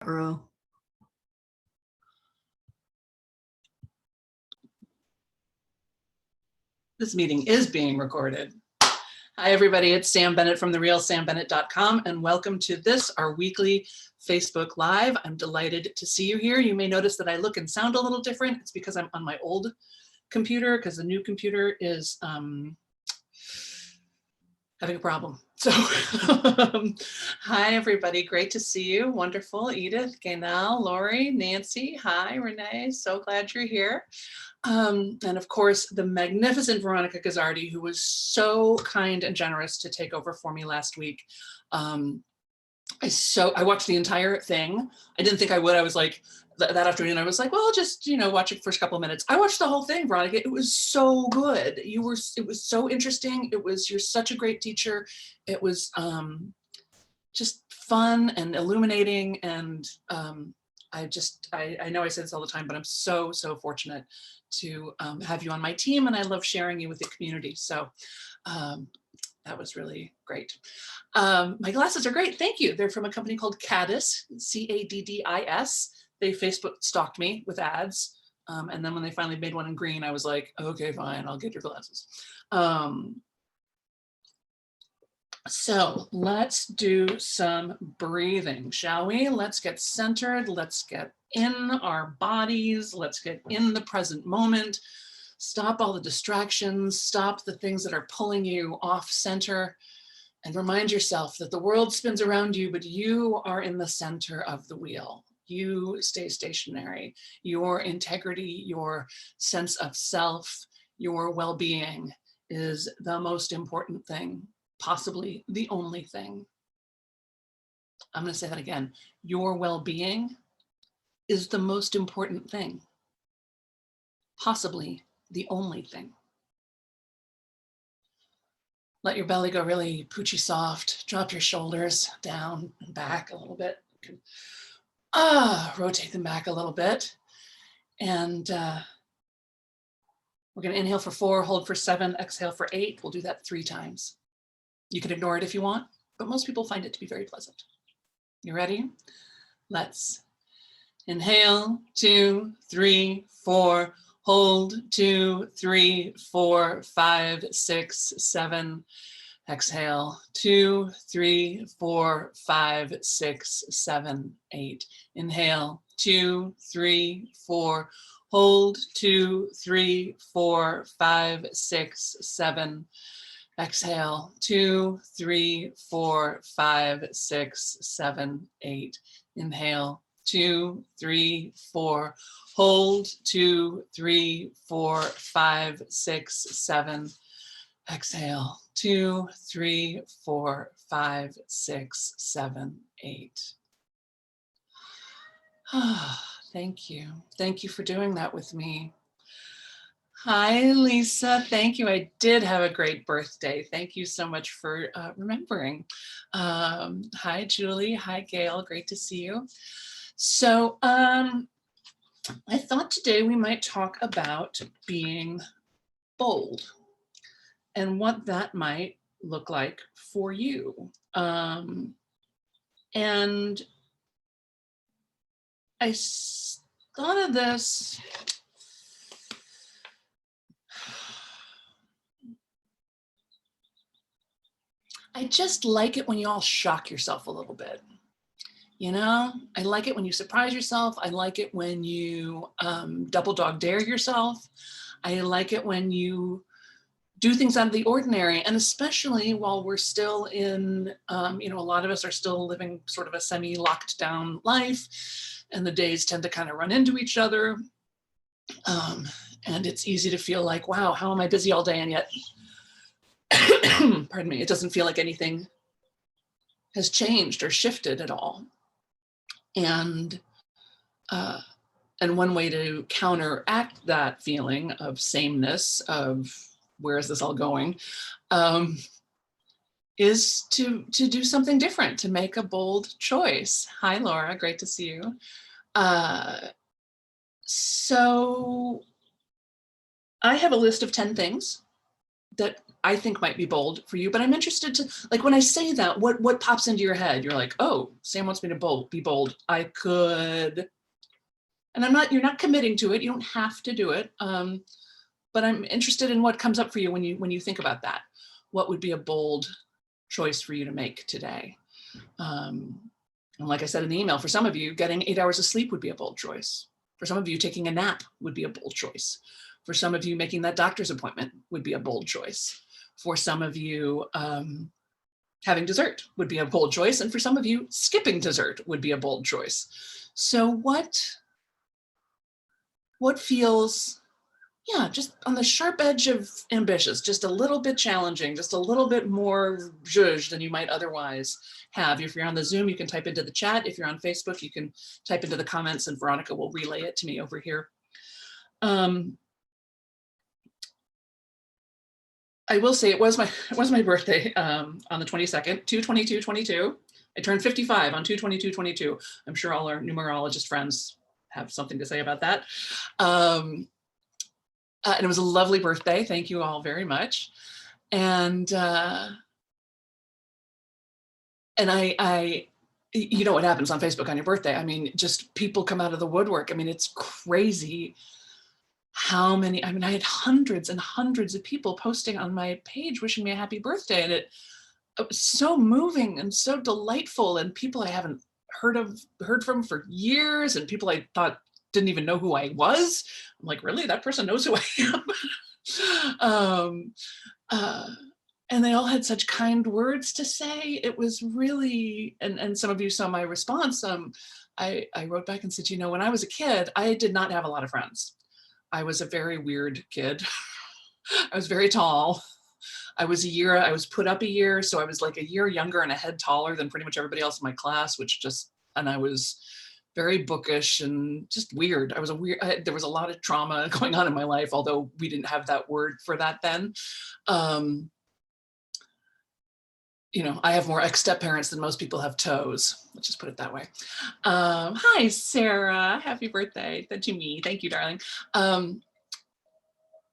Row. This meeting is being recorded. Hi, everybody. It's Sam Bennett from therealsambennett.com, and welcome to this, our weekly Facebook Live. I'm delighted to see you here. You may notice that I look and sound a little different. It's because I'm on my old computer, because the new computer is having a problem. So hi, everybody. Great to see you. Wonderful. Edith, Gaynell, Lori, Nancy. Hi, Renee. So glad you're here. And of course, the magnificent Veronica Gazzardi, who was so kind and generous to take over for me last week. I watched the entire thing. I didn't think I would. I was like, that afternoon, I was like, well, I'll just, watch it first couple of minutes. I watched the whole thing, Veronica. It was so good. It was so interesting. You're such a great teacher. It was just fun and illuminating. And I know I say this all the time, but I'm so fortunate to have you on my team, and I love sharing you with the community. So that was really great. My glasses are great, thank you. They're from a company called Caddis, C-A-D-D-I-S. They Facebook stalked me with ads. And then when they finally made one in green, I was like, okay, fine, I'll get your glasses. So let's do some breathing, shall we? Let's get centered. Let's get in our bodies. Let's get in the present moment. Stop all the distractions. Stop the things that are pulling you off center. And remind yourself that the world spins around you, but you are in the center of the wheel. You stay stationary. Your integrity, your sense of self, your well-being is the most important thing. Possibly the only thing. I'm going to say that again. Your well-being is the most important thing. Possibly the only thing. Let your belly go really poochy soft. Drop your shoulders down and back a little bit. Rotate them back a little bit. And we're going to inhale for 4, hold for 7, exhale for 8. We'll do that 3 times. You can ignore it if you want, but most people find it to be very pleasant. You ready? Let's inhale, 2, 3, 4, hold, 2, 3, 4, 5, 6, 7. Exhale, 2, 3, 4, 5, 6, 7, 8. Inhale, 2, 3, 4, hold, 2, 3, 4, 5, 6, 7. Exhale, 2, 3, 4, 5, 6, 7, 8. Inhale, 2, 3, 4. Hold, 2, 3, 4, 5, 6, 7. Exhale, 2, 3, 4, 5, 6, 7, 8. Thank you. Thank you for doing that with me. Hi, Lisa. Thank you. I did have a great birthday. Thank you so much for remembering. Hi, Julie. Hi, Gail. Great to see you. So I thought today we might talk about being bold and what that might look like for you. And I thought of this. I just like it when you all shock yourself a little bit. I like it when you surprise yourself. I like it when you double dog dare yourself. I like it when you do things out of the ordinary. And especially while we're still in, a lot of us are still living sort of a semi-locked down life, and the days tend to kind of run into each other. And it's easy to feel like, wow, how am I busy all day? And yet, pardon me, it doesn't feel like anything has changed or shifted at all. And one way to counteract that feeling of sameness, of where is this all going, is to do something different, to make a bold choice. Hi, Laura, great to see you. So I have a list of 10 things that I think might be bold for you, but I'm interested to, like, when I say that, what pops into your head? You're like, oh, Sam wants me to be bold. I could, and you're not committing to it. You don't have to do it. But I'm interested in what comes up for you when you think about that. What would be a bold choice for you to make today? And like I said in the email, for some of you, getting 8 hours of sleep would be a bold choice. For some of you, taking a nap would be a bold choice. For some of you, making that doctor's appointment would be a bold choice. For some of you, having dessert would be a bold choice. And for some of you, skipping dessert would be a bold choice. So what feels, yeah, just on the sharp edge of ambitious, just a little bit challenging, just a little bit more zhuzh than you might otherwise have. If you're on the Zoom, you can type into the chat. If you're on Facebook, you can type into the comments and Veronica will relay it to me over here. I will say it was my birthday on the 22nd, 2/22/22. I turned 55 on 2/22/22. I'm sure all our numerologist friends have something to say about that. And it was a lovely birthday. Thank you all very much. And I, you know what happens on Facebook on your birthday. I mean, just people come out of the woodwork. I mean, it's crazy how many, I mean, I had hundreds and hundreds of people posting on my page wishing me a happy birthday. And it was so moving and so delightful. And people I haven't heard from for years, and people I thought didn't even know who I was. I'm like, really? That person knows who I am? And they all had such kind words to say. It was really, and some of you saw my response. I wrote back and said, you know, when I was a kid, I did not have a lot of friends. I was a very weird kid. I was very tall. I was put up a year. So I was like a year younger and a head taller than pretty much everybody else in my class, and I was very bookish and just weird. There was a lot of trauma going on in my life, although we didn't have that word for that then. You know, I have more ex-step parents than most people have toes. Let's just put it that way. Hi, Sarah. Happy birthday to me. Thank you, darling.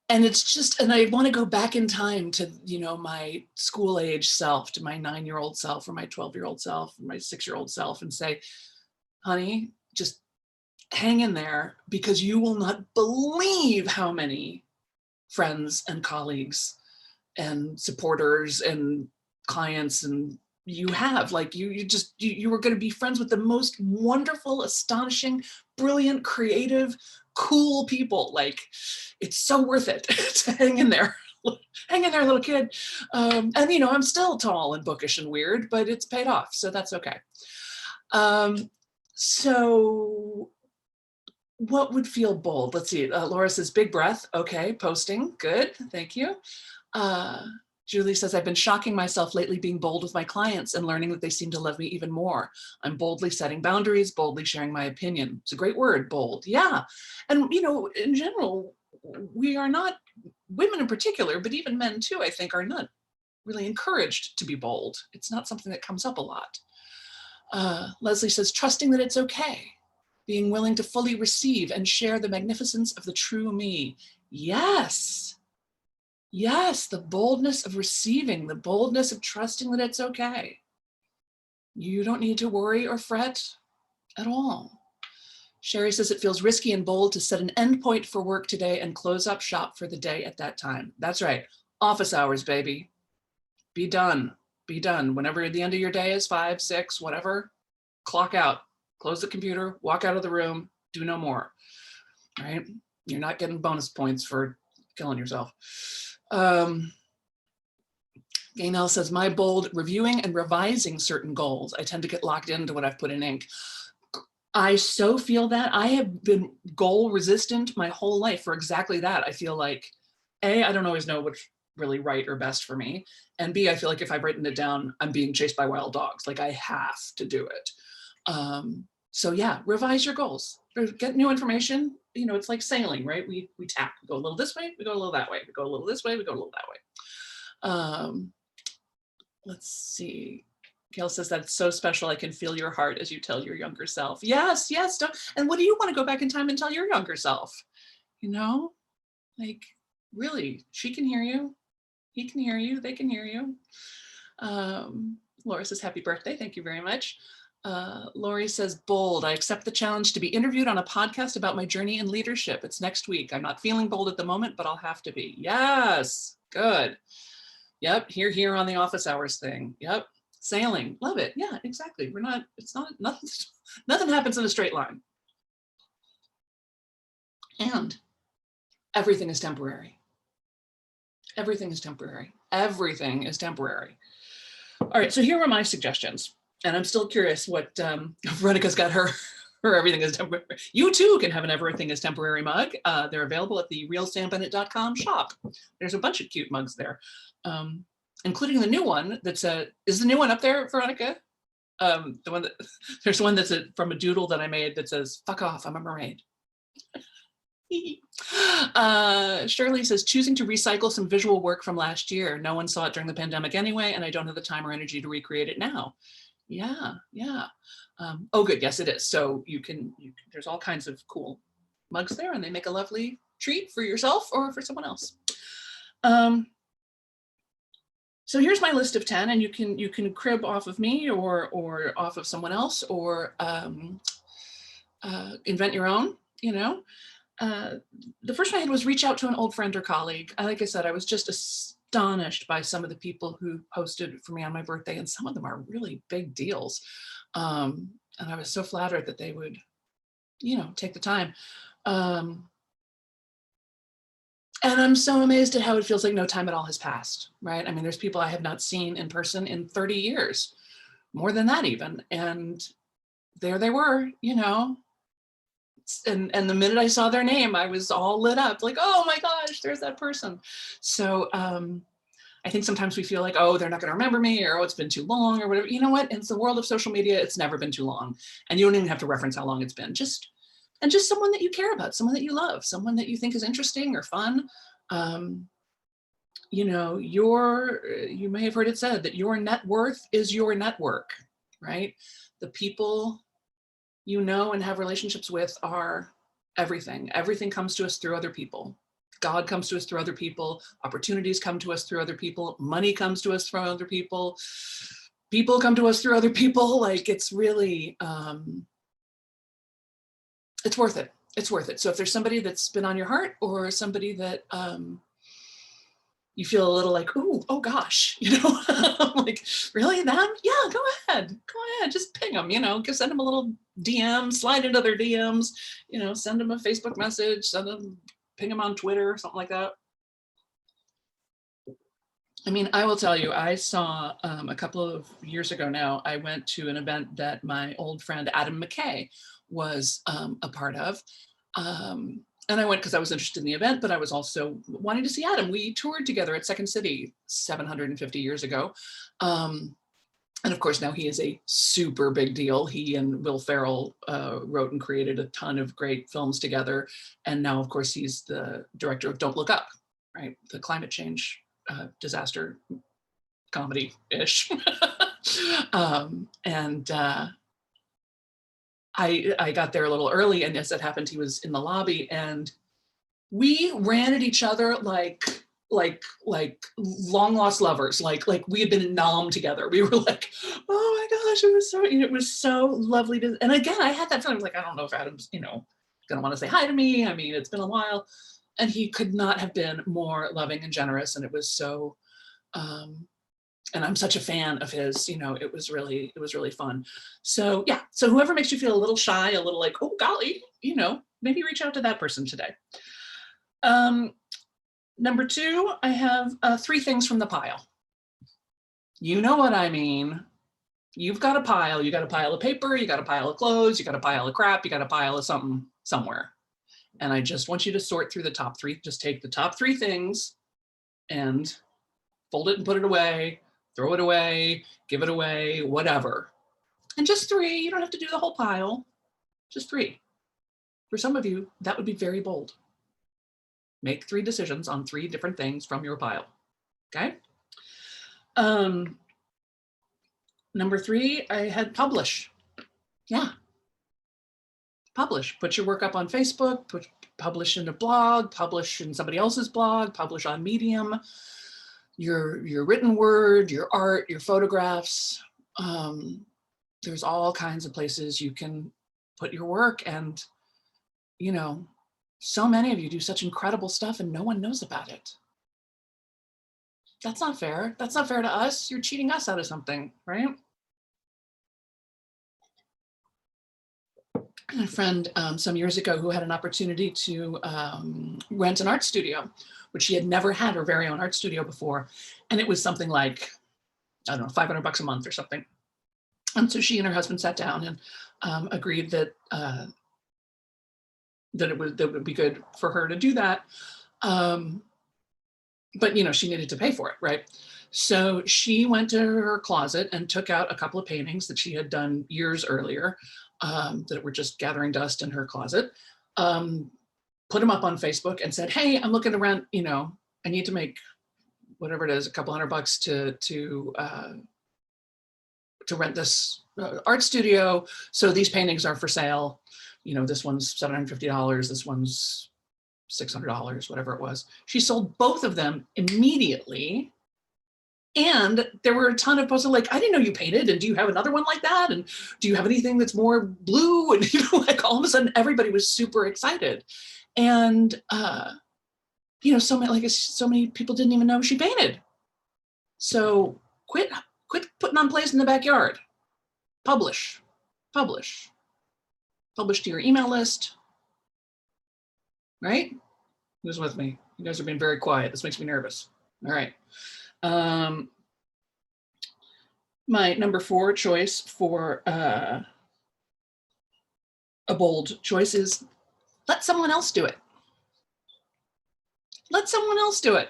And it's just, and I want to go back in time to, you know, my school age self, to my 9-year-old self or my 12-year-old self or my 6-year-old self and say, honey, just hang in there, because you will not believe how many friends and colleagues and supporters and clients and you have, like, you were going to be friends with the most wonderful, astonishing, brilliant, creative, cool people. Like, it's so worth it to hang in there. Hang in there, little kid. And you know, I'm still tall and bookish and weird, but it's paid off, so that's okay. So what would feel bold? Let's see. Laura says, big breath. Okay, posting. Good. Thank you. Julie says, I've been shocking myself lately being bold with my clients and learning that they seem to love me even more. I'm boldly setting boundaries, boldly sharing my opinion. It's a great word, bold. Yeah. And, you know, in general, we are not, women in particular, but even men too, I think, are not really encouraged to be bold. It's not something that comes up a lot. Leslie says, trusting that it's okay. Being willing to fully receive and share the magnificence of the true me. Yes. Yes, the boldness of receiving, the boldness of trusting that it's okay. You don't need to worry or fret at all. Sherry says it feels risky and bold to set an end point for work today and close up shop for the day at that time. That's right. Office hours, baby. Be done. Be done. Whenever the end of your day is 5, 6, whatever, clock out, close the computer, walk out of the room, do no more. All right? You're not getting bonus points for killing yourself. Gaynell says, my bold, reviewing and revising certain goals. I tend to get locked into what I've put in ink. I so feel that. I have been goal resistant my whole life for exactly that. I feel like, A, I don't always know what's really right or best for me. And B, I feel like if I've written it down, I'm being chased by wild dogs. Like, I have to do it. So yeah, revise your goals. Get new information. You know, it's like sailing, right? We tap, we go a little this way, we go a little that way, we go a little this way, we go a little that way. Let's see. Gail says, that's so special. I can feel your heart as you tell your younger self. Yes, yes. And what do you want to go back in time and tell your younger self? You know, like, really, she can hear you. He can hear you. They can hear you. Laura says, happy birthday. Thank you very much. Lori says, bold. I accept the challenge to be interviewed on a podcast about my journey in leadership. It's next week. I'm not feeling bold at the moment, but I'll have to be. Yes, good. Yep, here on the office hours thing. Yep, sailing, love it. Yeah, exactly. We're not, it's not, nothing happens in a straight line. And everything is temporary. Everything is temporary. Everything is temporary. All right, so here are my suggestions. And I'm still curious what Veronica's got her everything is temporary. You too can have an everything is temporary mug. They're available at the realsambennett.com shop. There's a bunch of cute mugs there, including the new one that's is the new one up there, Veronica? The one that there's one that's from a doodle that I made that says, fuck off, I'm a mermaid. Shirley says, choosing to recycle some visual work from last year. No one saw it during the pandemic anyway, and I don't have the time or energy to recreate it now. Yeah. Oh, good. Yes, it is. So you can, there's all kinds of cool mugs there, and they make a lovely treat for yourself or for someone else. So here's my list of 10, and you can crib off of me or off of someone else, or invent your own, you know. The first one I had was reach out to an old friend or colleague. Like I said, I was just astonished by some of the people who posted for me on my birthday, and some of them are really big deals. And I was so flattered that they would, you know, take the time. And I'm so amazed at how it feels like no time at all has passed, right? I mean, there's people I have not seen in person in 30 years, more than that even. And there they were, you know, and the minute I saw their name, I was all lit up, like, oh my gosh, there's that person. So I think sometimes we feel like, oh, they're not going to remember me, or oh, it's been too long, or whatever. You know what? In the world of social media, it's never been too long. And you don't even have to reference how long it's been. Just someone that you care about, someone that you love, someone that you think is interesting or fun. You know, you may have heard it said that your net worth is your network, right? The people you know and have relationships with are everything. Everything comes to us through other people. God comes to us through other people. Opportunities come to us through other people. Money comes to us from other people. People come to us through other people. Like, it's really, it's worth it. It's worth it. So if there's somebody that's been on your heart, or somebody that you feel a little like, ooh, oh gosh, you know, like, really, them? Yeah, go ahead, just ping them, you know, send them a little DM, slide into their DMs, you know, send them a Facebook message, ping them on Twitter, something like that. I mean, I will tell you, I saw a couple of years ago now, I went to an event that my old friend Adam McKay was a part of. And I went because I was interested in the event, but I was also wanting to see Adam. We toured together at Second City 750 years ago. And of course, now he is a super big deal. He and Will Ferrell wrote and created a ton of great films together. And now, of course, he's the director of Don't Look Up, right? The climate change disaster comedy-ish. I got there a little early, and as it happened, he was in the lobby, and we ran at each other like long lost lovers, like we had been in Nam together. We were like, oh my gosh, it was so lovely to, and again, I had that feeling, like, I don't know if Adam's, you know, gonna want to say hi to me. I mean, it's been a while, and he could not have been more loving and generous, and it was so, and I'm such a fan of his, you know, it was really fun. So yeah, so whoever makes you feel a little shy, a little like, oh golly, you know, maybe reach out to that person today. Number 2, I have 3 things from the pile. You know what I mean. You've got a pile. You got a pile of paper, you got a pile of clothes, you got a pile of crap, you got a pile of something somewhere. And I just want you to sort through the top 3. Just take the top 3 things and fold it and put it away, throw it away, give it away, whatever. And just 3, you don't have to do the whole pile, just 3. For some of you, that would be very bold. Make 3 decisions on 3 different things from your pile, okay? Number 3, I had publish. Yeah, publish. Put your work up on Facebook, publish in a blog, publish in somebody else's blog, publish on Medium. your written word, your art, your photographs. There's all kinds of places you can put your work, and you know, so many of you do such incredible stuff and no one knows about it. That's not fair. That's not fair to us. You're cheating us out of something, right? A friend some years ago who had an opportunity to rent an art studio, which she had never had her very own art studio before. And it was something like, I don't know, $500 a month or something. And so she and her husband sat down and agreed that that it would be good for her to do that. But you know, she needed to pay for it, right? So she went to her closet and took out a couple of paintings that she had done years earlier that were just gathering dust in her closet, put them up on Facebook and said, hey, I'm looking to rent, you know, I need to make whatever it is, a couple $100 to rent this art studio. So these paintings are for sale. You know, this one's $750, this one's $600, whatever it was. She sold both of them immediately. And there were a ton of posts like, I didn't know you painted, and do you have another one like that? And do you have anything that's more blue? And you know, like all of a sudden everybody was super excited. And you know, so many people didn't even know she painted. So quit putting on plays in the backyard. Publish to your email list, right? Who's with me? You guys are being very quiet. This makes me nervous. All right. My number 4 choice for a bold choice is let someone else do it. Let someone else do it.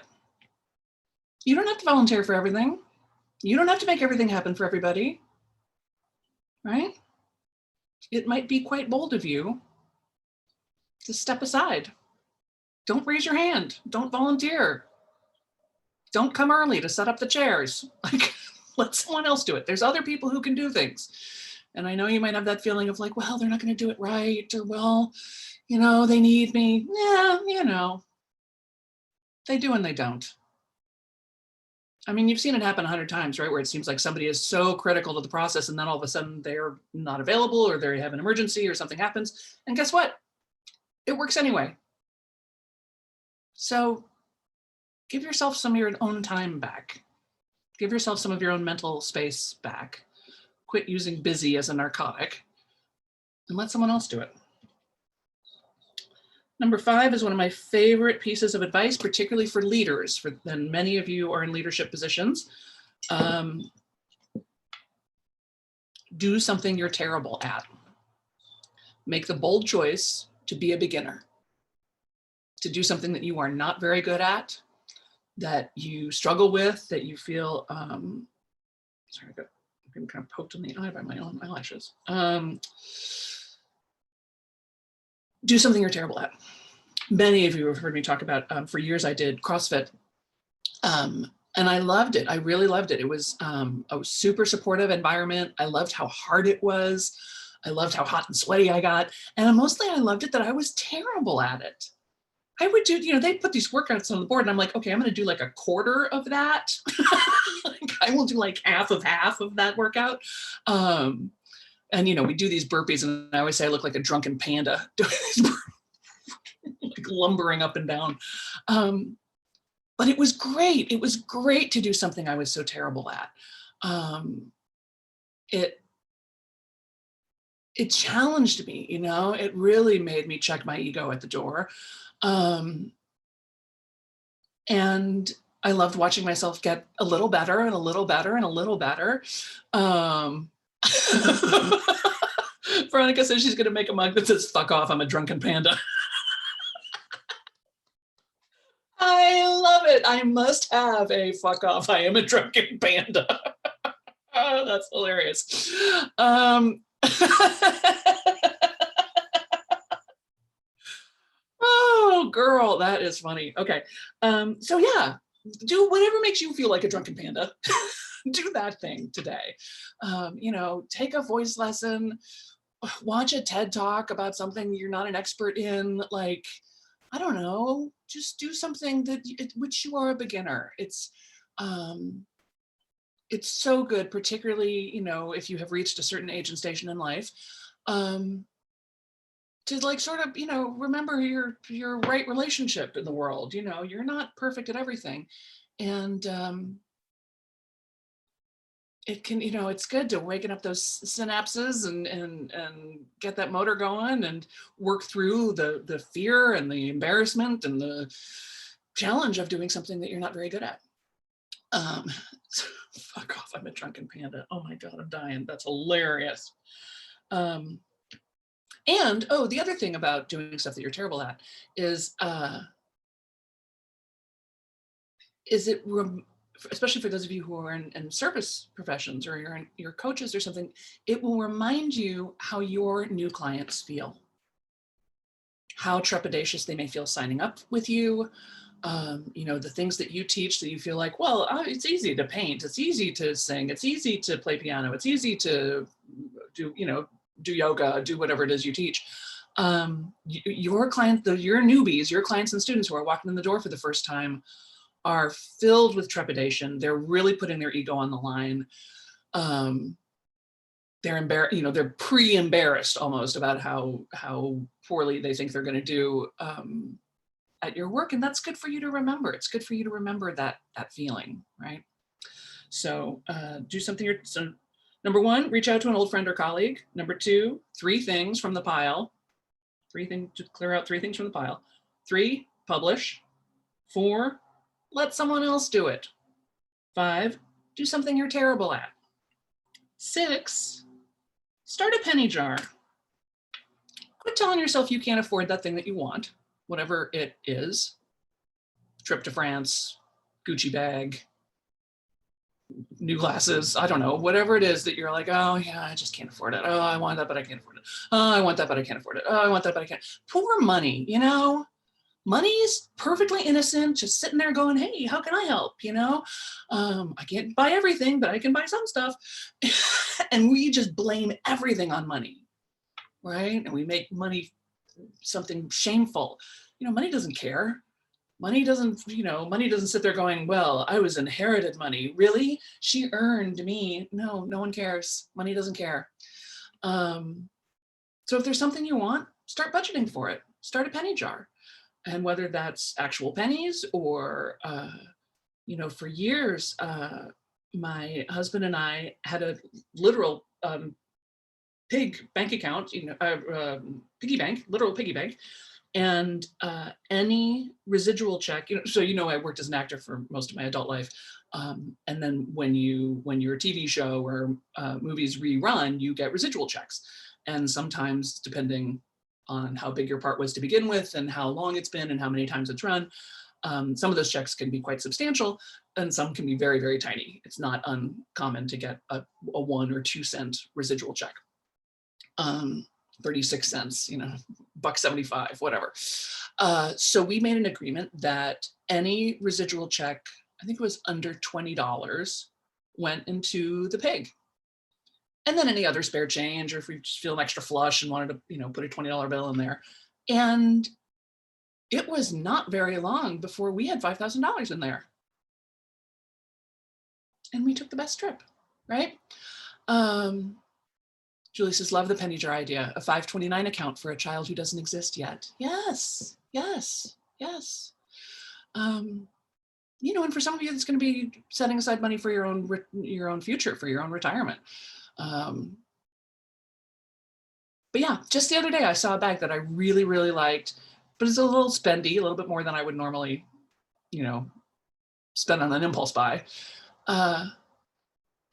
You don't have to volunteer for everything. You don't have to make everything happen for everybody, right? It might be quite bold of you to step aside. Don't raise your hand. Don't volunteer. Don't come early to set up the chairs. Like, let someone else do it. There's other people who can do things. And I know you might have that feeling of like, well, they're not going to do it right, or well, you know, they need me. Yeah, you know, they do and they don't. I mean, you've seen it happen 100 times, right? Where it seems like somebody is so critical to the process and then all of a sudden they're not available, or they have an emergency or something happens. And guess what? It works anyway. So give yourself some of your own time back. Give yourself some of your own mental space back. Quit using busy as a narcotic and let someone else do it. Number 5 is one of my favorite pieces of advice, particularly for leaders, and many of you are in leadership positions. Do something you're terrible at. Make the bold choice to be a beginner, to do something that you are not very good at, that you struggle with, that you feel, sorry, I'm getting kind of poked in the eye by my own eyelashes. Do something you're terrible at. Many of you have heard me talk about, for years I did CrossFit, and I loved it. I really loved it. It was a super supportive environment. I loved how hard it was. I loved how hot and sweaty I got. And mostly I loved it that I was terrible at it. I would do, you know, they put these workouts on the board and I'm like, okay, I'm going to do like a quarter of that. Like, I will do like half of that workout. And, you know, we do these burpees and I always say I look like a drunken panda doing these like lumbering up and down. But it was great. It was great to do something I was so terrible at. It challenged me, you know, it really made me check my ego at the door. And I loved watching myself get a little better and a little better and a little better. Veronica says she's going to make a mug that says, fuck off, I'm a drunken panda. I love it. I must have a fuck off, I am a drunken panda. Oh, that's hilarious. Oh, girl, that is funny. Okay. So yeah, do whatever makes you feel like a drunken panda. Do that thing today. You know, take a voice lesson, watch a TED talk about something you're not an expert in. Like, I don't know, just do something that which you are a beginner. It's It's so good, particularly, if you have reached a certain age and station in life, to like sort of, remember your right relationship in the world. You're not perfect at everything. And it can, it's good to waken up those synapses and get that motor going and work through the fear and the embarrassment and the challenge of doing something that you're not very good at. Fuck off, I'm a drunken panda. Oh my God, I'm dying. That's hilarious. And the other thing about doing stuff that you're terrible at is especially for those of you who are in service professions or you're coaches or something, it will remind you how your new clients feel, how trepidatious they may feel signing up with you. The things that you teach that you feel like, well, it's easy to paint, it's easy to sing, it's easy to play piano, it's easy to do yoga, do whatever it is you teach. Your clients, your newbies, your clients and students who are walking in the door for the first time are filled with trepidation. They're really putting their ego on the line. They're embarrassed, they're pre-embarrassed almost about how poorly they think they're going to do at your work. And that's good for you to remember. It's good for you to remember that feeling, right? So do something. So number one, reach out to an old friend or colleague. Number two, 3 things from the pile. 3 things to clear out 3 things from the pile. 3, publish. 4, let someone else do it. 5, do something you're terrible at. 6, start a penny jar. Quit telling yourself you can't afford that thing that you want, whatever it is. Trip to France, Gucci bag, new glasses, I don't know, whatever it is that you're like, oh yeah, I just can't afford it. Oh, I want that, but I can't afford it. Oh, I want that, but I can't afford it. Oh, I want that, but I can't. Poor money, money is perfectly innocent, just sitting there going, hey, how can I help? I can't buy everything, but I can buy some stuff. And we just blame everything on money, right? And we make money something shameful. Money doesn't care. Money doesn't sit there going, well, I was inherited money. Really? She earned me. No one cares. Money doesn't care. So if there's something you want, start budgeting for it. Start a penny jar. And whether that's actual pennies or, for years, my husband and I had a literal pig bank account, piggy bank, literal piggy bank. And any residual check, so I worked as an actor for most of my adult life. And then when your TV show or movies rerun, you get residual checks. And sometimes, depending on how big your part was to begin with and how long it's been and how many times it's run, some of those checks can be quite substantial and some can be very, very tiny. It's not uncommon to get a 1 or 2 cent residual check. 36 cents, $1.75, whatever. So we made an agreement that any residual check, I think it was under $20, went into the pig. And then any other spare change, or if we just feel extra flush and wanted to, put a $20 bill in there. And it was not very long before we had $5,000 in there. And we took the best trip, right? Julie says, love the penny jar idea, a 529 account for a child who doesn't exist yet. Yes. And for some of you, it's going to be setting aside money for your own future, for your own retirement. But yeah, just the other day, I saw a bag that I really, really liked, but it's a little spendy, a little bit more than I would normally, spend on an impulse buy. And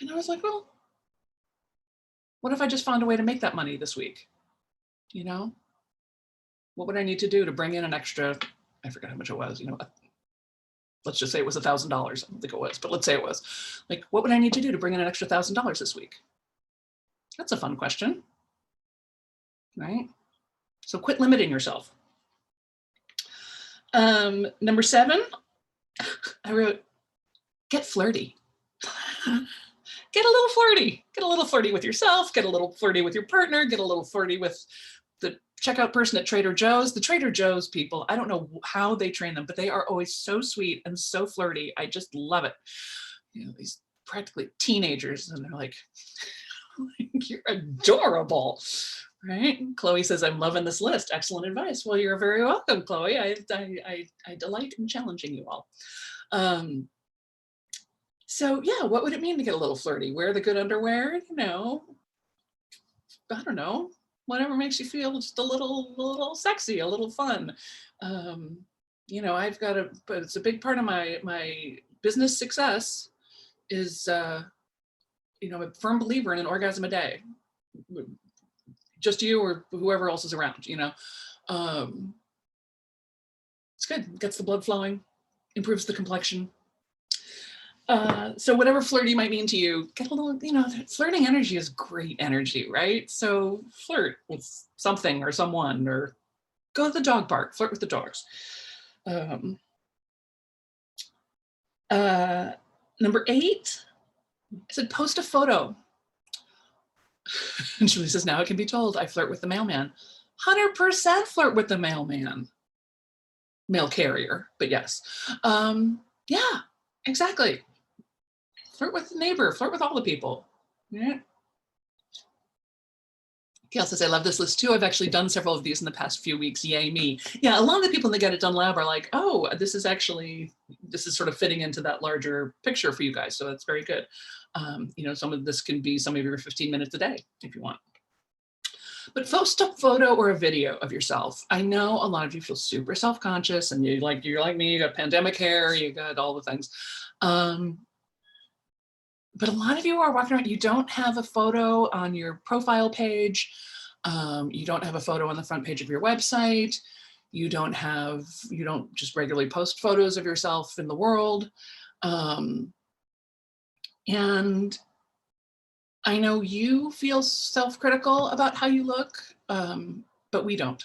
I was like, well, what if I just found a way to make that money this week? What would I need to do to bring in an extra, I forgot how much it was, let's just say it was $1,000. I don't think it was, but let's say it was. Like, what would I need to do to bring in an extra $1,000 this week? That's a fun question, right? So quit limiting yourself. Number 7, I wrote, get flirty. Get a little flirty. Get a little flirty with yourself. Get a little flirty with your partner. Get a little flirty with the checkout person at Trader Joe's. The Trader Joe's people, I don't know how they train them, but they are always so sweet and so flirty. I just love it. You know, these practically teenagers, and they're like, you're adorable, right? Chloe says, I'm loving this list. Excellent advice. Well, you're very welcome, Chloe. I delight in challenging you all. So yeah, what would it mean to get a little flirty? Wear the good underwear, you know, I don't know, whatever makes you feel just a little sexy, a little fun. You know, but it's a big part of my business success is, you know, I'm a firm believer in an orgasm a day, just you or whoever else is around, you know. It's good, gets the blood flowing, improves the complexion. So whatever flirty might mean to you, get a little, you know, flirting energy is great energy, right? So flirt with something or someone, or go to the dog park, flirt with the dogs. Number 8, I said, post a photo. And Julie says, now it can be told, I flirt with the mailman. 100% flirt with the mailman. Mail carrier, but yes. Yeah, exactly. Flirt with the neighbor, flirt with all the people. Yeah. Gail says, I love this list too. I've actually done several of these in the past few weeks. Yay, me. Yeah, a lot of the people in the Get It Done Lab are like, oh, this is sort of fitting into that larger picture for you guys. So that's very good. You know, some of this can be some of your 15 minutes a day if you want. But post a photo or a video of yourself. I know a lot of you feel super self-conscious, and you're like me, you got pandemic hair, you got all the things. But a lot of you are walking around, you don't have a photo on your profile page. You don't have a photo on the front page of your website. You don't just regularly post photos of yourself in the world. And I know you feel self-critical about how you look, but we don't.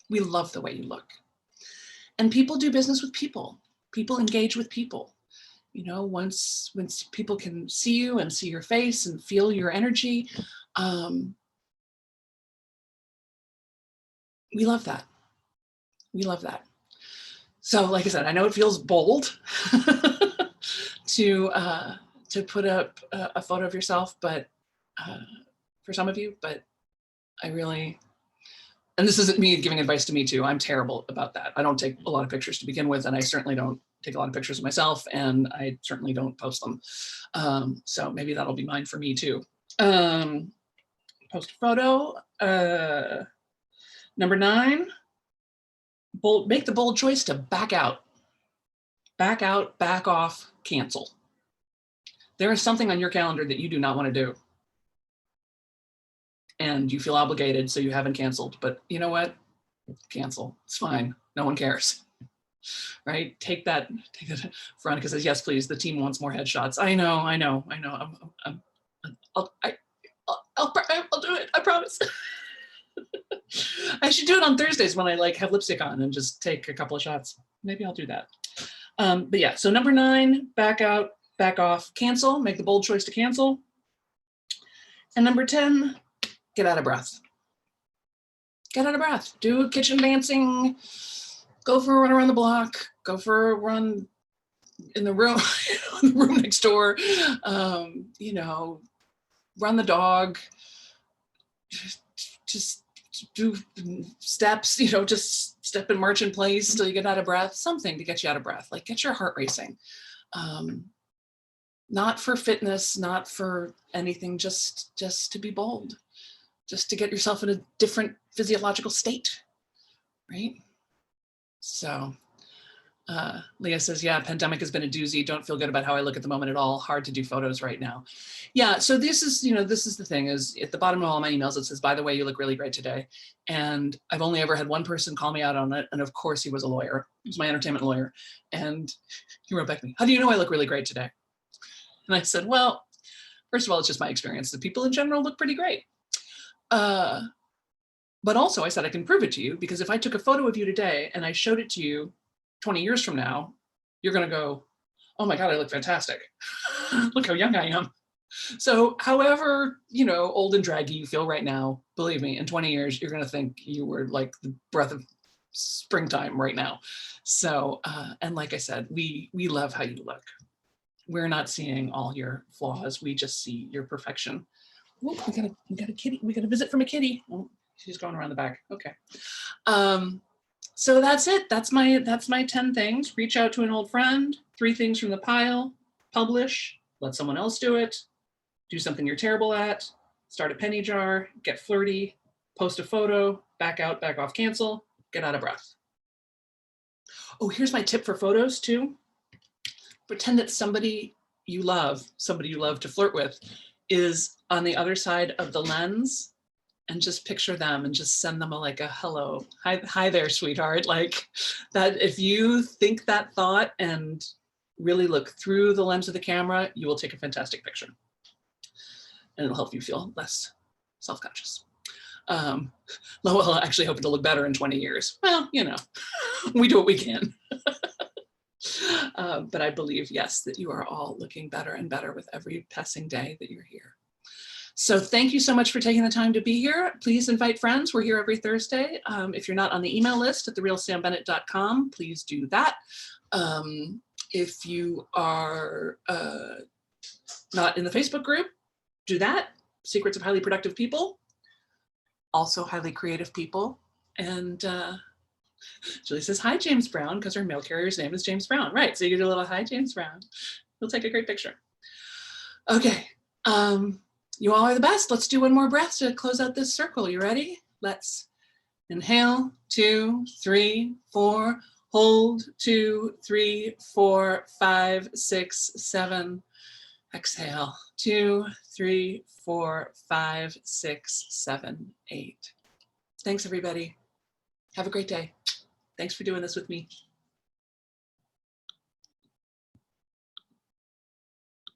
We love the way you look. And people do business with people. People engage with people. You know, once people can see you and see your face and feel your energy, we love that. We love that. So like I said, I know it feels bold to put up a photo of yourself, but for some of you, but I really, and this isn't me giving advice to me too, I'm terrible about that. I don't take a lot of pictures to begin with, and I certainly don't take a lot of pictures of myself, and I certainly don't post them. So maybe that'll be mine for me too. Post a photo. Number 9, make the bold choice to back out. Back out, back off, cancel. There is something on your calendar that you do not want to do. And you feel obligated, so you haven't canceled. But you know what? Cancel. It's fine. No one cares. Right? Take that. Veronica says, yes, please. The team wants more headshots. I know. I'll do it. I promise. I should do it on Thursdays when I like have lipstick on and just take a couple of shots. Maybe I'll do that. But yeah, so number 9, back out, back off, cancel, make the bold choice to cancel. And number 10, get out of breath. Get out of breath. Do kitchen dancing. Go for a run around the block. Go for a run in the room, the room next door. You know, run the dog. Just do steps. You know, just step and march in place till you get out of breath. Something to get you out of breath. Like get your heart racing. Not for fitness, not for anything. Just to be bold. Just to get yourself in a different physiological state, right? So Leah says, yeah, pandemic has been a doozy. Don't feel good about how I look at the moment at all. Hard to do photos right now. Yeah, so this is the thing is at the bottom of all my emails, it says, by the way, you look really great today. And I've only ever had one person call me out on it. And of course he was a lawyer. He was my entertainment lawyer. And he wrote back to me, how do you know I look really great today? And I said, well, first of all, it's just my experience. The people in general look pretty great. But also I said, I can prove it to you, because if I took a photo of you today and I showed it to you 20 years from now, you're going to go, oh my God, I look fantastic. Look how young I am. So however, old and draggy you feel right now, believe me, in 20 years, you're going to think you were like the breath of springtime right now. So, and like I said, we love how you look. We're not seeing all your flaws. We just see your perfection. Oh, we got a kitty. We got a visit from a kitty. Oh, she's going around the back. Okay. So that's it. That's my 10 things. Reach out to an old friend, 3 things from the pile, publish, let someone else do it, do something you're terrible at, start a penny jar, get flirty, post a photo, back out, back off, cancel, get out of breath. Oh, here's my tip for photos too. Pretend that somebody you love to flirt with is on the other side of the lens, and just picture them and just send them a hello, hi there, sweetheart. Like that, if you think that thought and really look through the lens of the camera, you will take a fantastic picture. And it'll help you feel less self-conscious. Well, actually hoping to look better in 20 years. Well, we do what we can. But I believe, yes, that you are all looking better and better with every passing day that you're here. So thank you so much for taking the time to be here. Please invite friends. We're here every Thursday. If you're not on the email list at therealsambennett.com, please do that. If you are not in the Facebook group, do that. Secrets of Highly Productive People, also highly creative people. And Julie says, hi, James Brown, because her mail carrier's name is James Brown. Right, so you can do a little hi, James Brown. You'll take a great picture. Okay, you all are the best. Let's do one more breath to close out this circle. You ready? Let's inhale, 2, 3, 4, hold, 2, 3, 4, 5, 6, 7. Exhale, 2, 3, 4, 5, 6, 7, 8. Thanks, everybody. Have a great day. Thanks for doing this with me.